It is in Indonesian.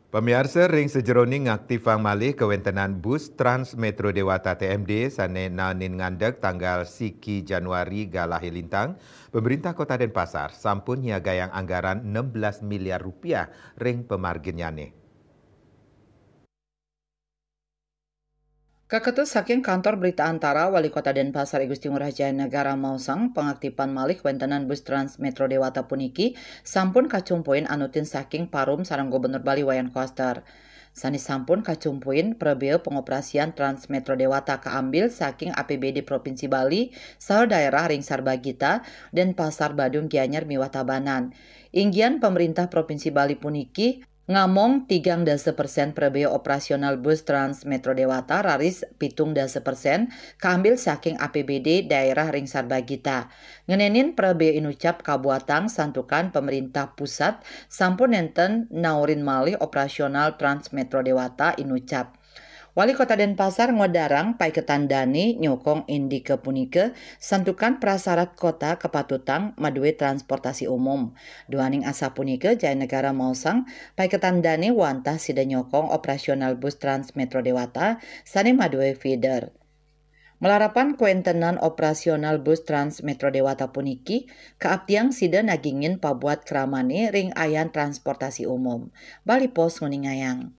Pemirsa ring sejeroning ngaktifang malih kewentenan bus Trans Metro Dewata TMD sane nanin ngandek tanggal siki Januari galahi lintang, pemerintah Kota Denpasar sampun nyiagayang anggaran 16 miliar rupiah ring pemarginnyane. Kaketus saking kantor berita antara Wali Kota Denpasar Gusti Ngurah Jaya Negara Mausang pengaktifan malih wentenan bus Trans Metro Dewata puniki sampun kacumpuin anutin saking parum sareng Gubernur Bali Wayan Koster. Sani sampun kacumpuin prebeu pengoperasian Trans Metro Dewata kaambil saking APBD Provinsi Bali saha daerah ring Sarbagita Denpasar Badung Gianyar miwah Tabanan. Inggian pemerintah Provinsi Bali puniki ngamong 3% prebeu operasional bus Trans Metro Dewata raris 7% kaambil saking APBD daerah ring Sarbagita. Ngenenin prebeu inucap kabuatang santukan pemerintah pusat sampun nenten naurin malih operasional Trans Metro Dewata inucap. Wali Kota Denpasar ngodarang paiketan dani nyokong indi kepunike santukan prasarat kota kepatutang madue transportasi umum. Duaning asa punike Jaya Negara Mausang paiketan dani wantah sida nyokong operasional bus Trans Metro Dewata sane madue feeder. Melarapan kuentenan operasional bus Trans Metro Dewata puniki, kaabdiang sida nagingin pabuat keramani ring ayan transportasi umum. Bali Pos nguningayang.